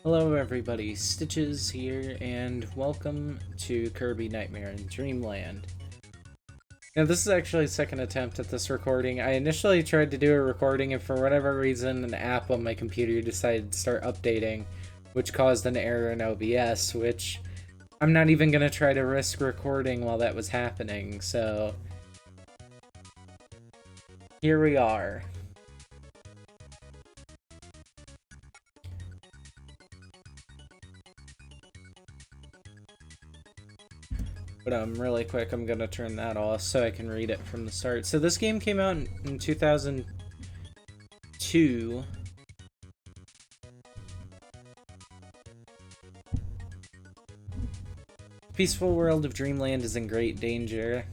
Hello everybody, Stitches here, and welcome to Kirby Nightmare in Dreamland. Now this is actually the second attempt at this recording. I initially tried to do a recording and for whatever reason an app on my computer decided to start updating, which caused an error in OBS, which I'm not even going to try to risk recording while that was happening, so here we are. But really quick, I'm gonna turn that off so I can read it from the start. So this game came out in 2002. Peaceful world of Dreamland is in great danger.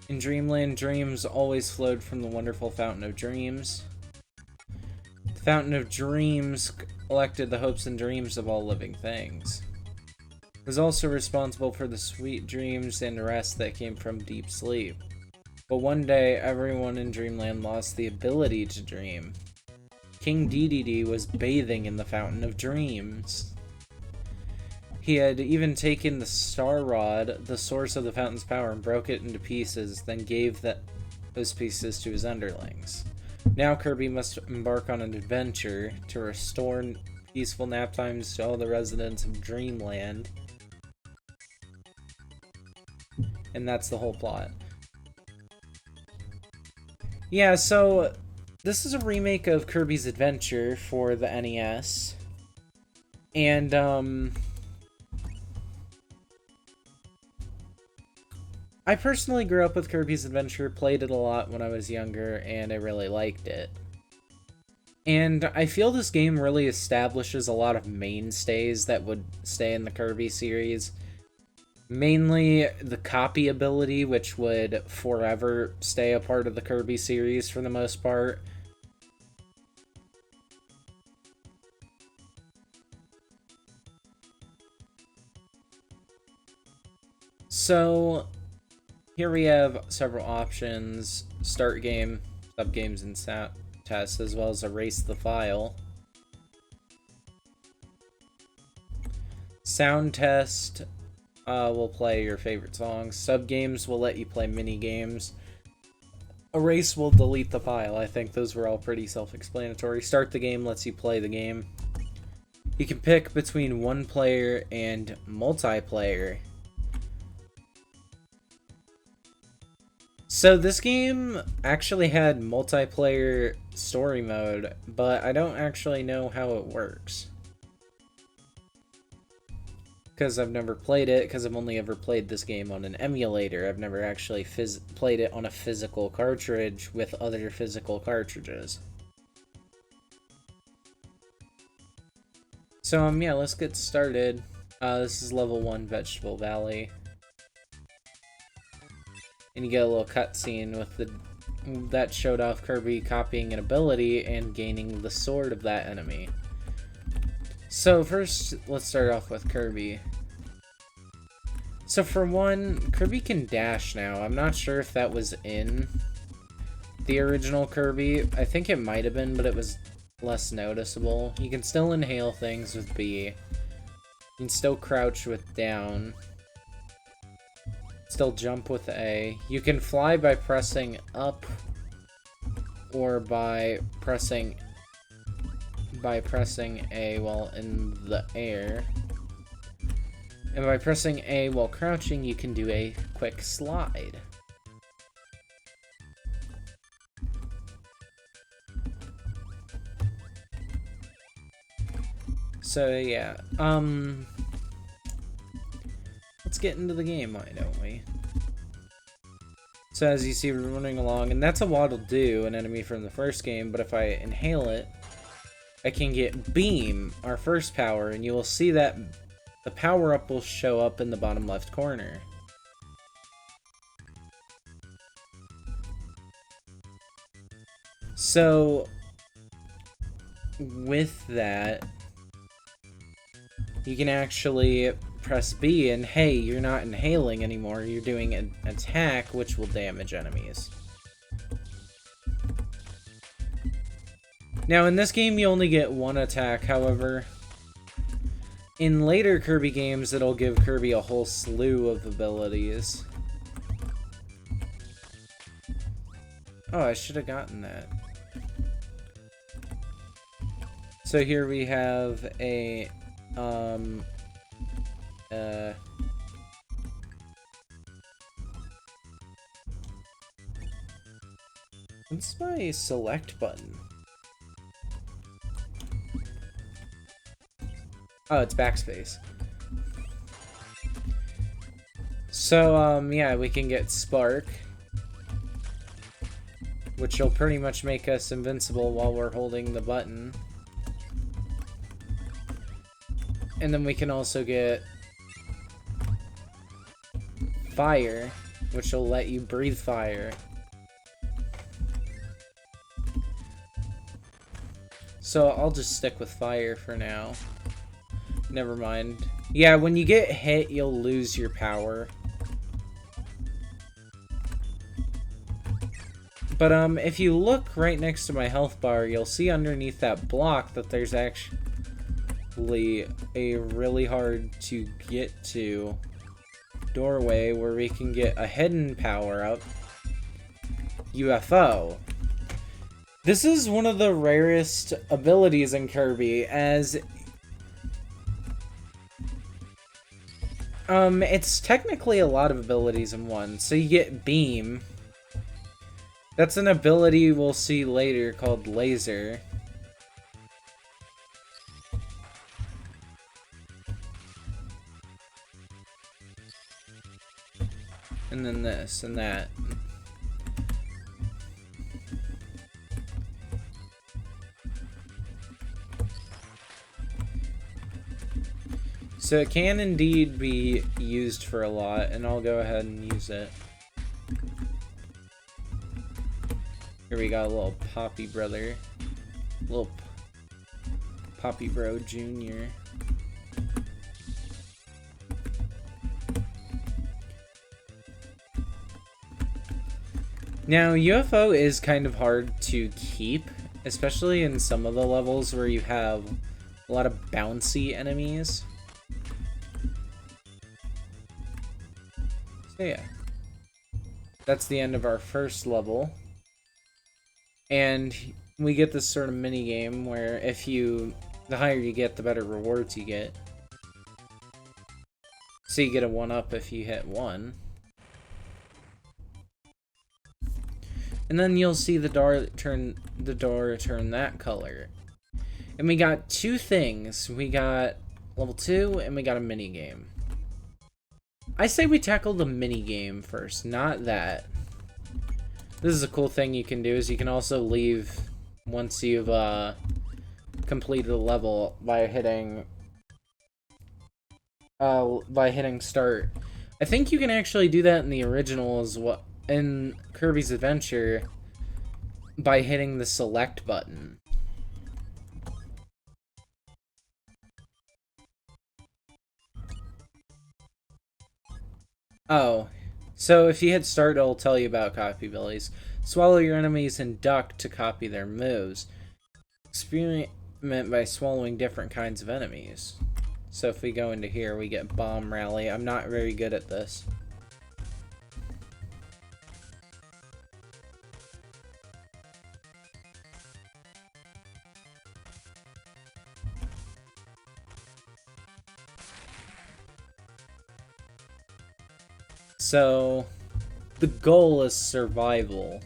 In Dreamland, dreams always flowed from the wonderful Fountain of Dreams. The Fountain of Dreams collected the hopes and dreams of all living things. Was also responsible for the sweet dreams and rest that came from deep sleep. But one day, everyone in Dreamland lost the ability to dream. King Dedede was bathing in the Fountain of Dreams. He had even taken the Star Rod, the source of the fountain's power, and broke it into pieces, then gave those pieces to his underlings. Now Kirby must embark on an adventure to restore peaceful nap times to all the residents of Dreamland. And that's the whole plot. Yeah, so this is a remake of Kirby's Adventure for the NES. And, I personally grew up with Kirby's Adventure, played it a lot when I was younger, and I really liked it. And I feel this game really establishes a lot of mainstays that would stay in the Kirby series. Mainly the copy ability, which would forever stay a part of the Kirby series for the most part. So, here we have several options: start game, sub-games, and tests, as well as erase the file. Sound test will play your favorite songs. Sub-games will let you play mini-games. Erase will delete the file. I think those were all pretty self-explanatory. Start the game lets you play the game. You can pick between one player and multiplayer. So this game actually had multiplayer story mode, but I don't actually know how it works. Because I've never played it, because I've only ever played this game on an emulator. I've never actually played it on a physical cartridge with other physical cartridges. So, yeah, let's get started. This is level 1, Vegetable Valley. And you get a little cutscene with that showed off Kirby copying an ability and gaining the sword of that enemy. So first, let's start off with Kirby. So for one, Kirby can dash now. I'm not sure if that was in the original Kirby. I think it might have been, but it was less noticeable. You can still inhale things with B. You can still crouch with down. Still jump with A. You can fly by pressing up or by pressing A while in the air. And by pressing A while crouching, you can do a quick slide. So yeah, let's get into the game, why don't we? So as you see, we're running along, and that's a Waddle Doo, an enemy from the first game, but if I inhale it, I can get Beam, our first power, and you will see that the power-up will show up in the bottom left corner. So, with that, you can actually press B, and hey, you're not inhaling anymore, you're doing an attack, which will damage enemies. Now, in this game, you only get one attack, however. In later Kirby games, it'll give Kirby a whole slew of abilities. Oh, I should have gotten that. So here we have a, what's my select button? Oh, it's backspace. So, yeah, we can get Spark, which will pretty much make us invincible while we're holding the button. And then we can also get Fire, which will let you breathe fire. So I'll just stick with Fire for now. Never mind. Yeah, when you get hit, you'll lose your power. But, if you look right next to my health bar, you'll see underneath that block that there's actually a really hard to get to doorway where we can get a hidden power-up, UFO. This is one of the rarest abilities in Kirby, as it's technically a lot of abilities in one. So you get Beam. That's an ability we'll see later called Laser. And then this and that. So it can indeed be used for a lot, and I'll go ahead and use it. Here we got a little Poppy brother. Little Poppy Bro Jr. Now, UFO is kind of hard to keep, especially in some of the levels where you have a lot of bouncy enemies. So yeah, that's the end of our first level. And we get this sort of mini game where the higher you get, the better rewards you get. So you get a 1-up if you hit 1. And then you'll see the door turn that color. And we got 2 things. We got level 2 and we got a mini game. I say we tackle the mini game first, not that. This is a cool thing you can do, is you can also leave once you've completed a level by hitting start. I think you can actually do that in the original as well, in Kirby's Adventure, by hitting the select button. Oh, so if you hit start, it'll tell you about copy abilities. Swallow your enemies and duck to copy their moves. Experiment by swallowing different kinds of enemies. So if we go into here, we get Bomb Rally. I'm not very good at this. So, the goal is survival.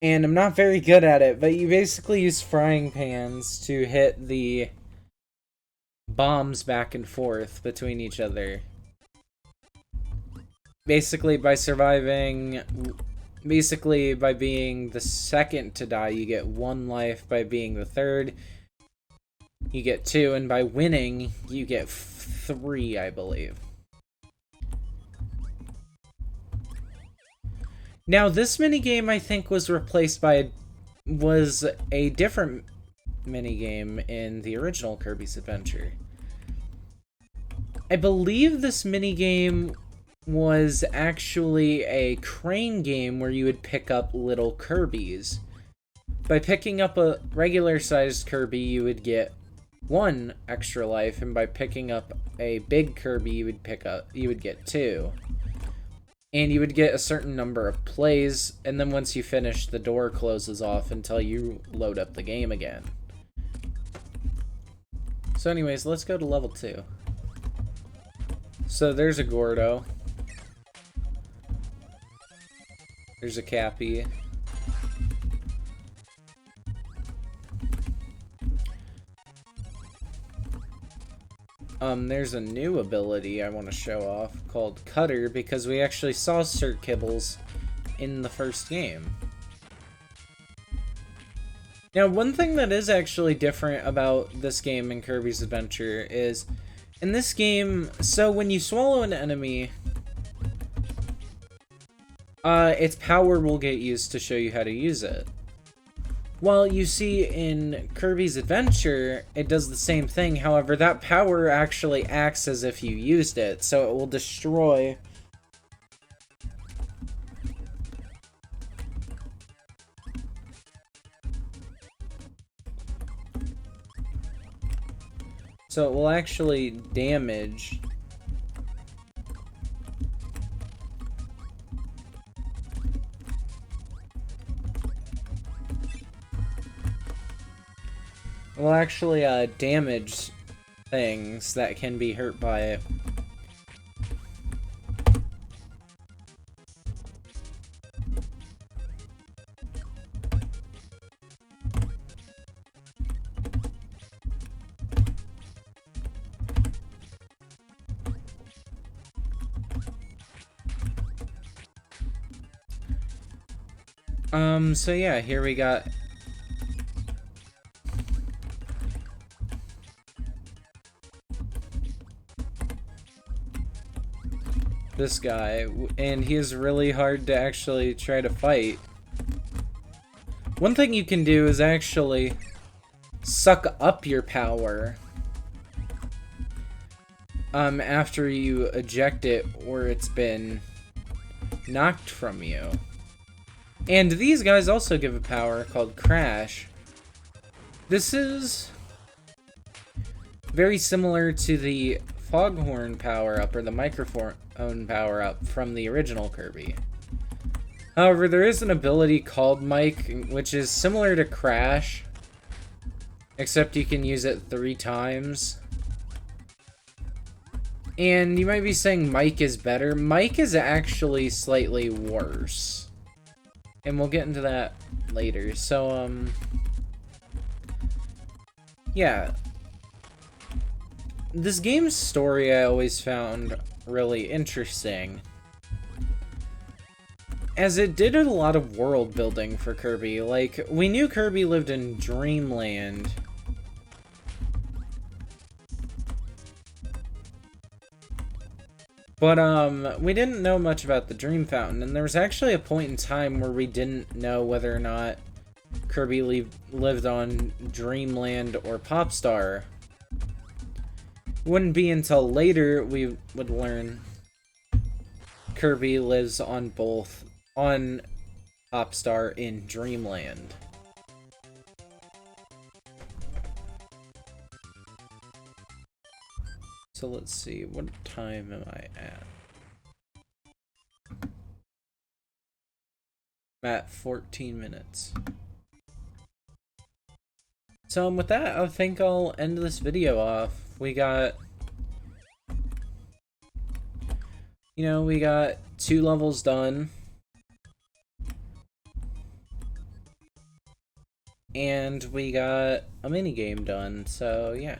And I'm not very good at it, but you basically use frying pans to hit the bombs back and forth between each other. Basically, by surviving... Basically, by being the second to die, you get 1 life. By being the third, you get 2, and by winning, you get 3, I believe. Now, this minigame, I think, was replaced by a different minigame in the original Kirby's Adventure. I believe this minigame was actually a crane game where you would pick up little Kirbys. By picking up a regular-sized Kirby, you would get 1 extra life, and by picking up a big Kirby, you would get 2. And you would get a certain number of plays, and then once you finish, the door closes off until you load up the game again. So anyways, let's go to level 2. So there's a Gordo. There's a Cappy. There's a new ability I want to show off called Cutter, because we actually saw Sir Kibbles in the first game. Now, one thing that is actually different about this game in Kirby's Adventure is, in this game, so when you swallow an enemy, its power will get used to show you how to use it. Well, you see, in Kirby's Adventure, it does the same thing. However, that power actually acts as if you used it, so it will destroy... So it will actually damage... will actually damage things that can be hurt by it. So yeah, here we got... this guy, and he is really hard to actually try to fight. One thing you can do is actually suck up your power after you eject it or it's been knocked from you. And these guys also give a power called Crash. This is very similar to the Foghorn power-up, or the microphone power-up from the original Kirby. However, there is an ability called Mike, which is similar to Crash, except you can use it 3 times. And you might be saying Mike is better. Mike is actually slightly worse. And we'll get into that later. So, yeah. This game's story I always found really interesting, as it did a lot of world building for Kirby. Like, we knew Kirby lived in Dreamland, but we didn't know much about the Dream Fountain, and there was actually a point in time where we didn't know whether or not Kirby lived on Dreamland or Popstar. Wouldn't be until later we would learn Kirby lives on both, on Popstar in Dreamland. So let's see, what time am I at? I'm at 14 minutes. So with that, I think I'll end this video off. We got, we got 2 levels done. And we got a minigame done, so yeah.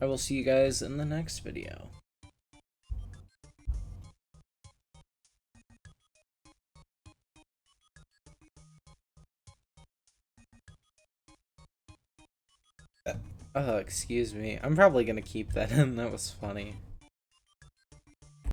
I will see you guys in the next video. Oh, excuse me. I'm probably gonna keep that in. That was funny.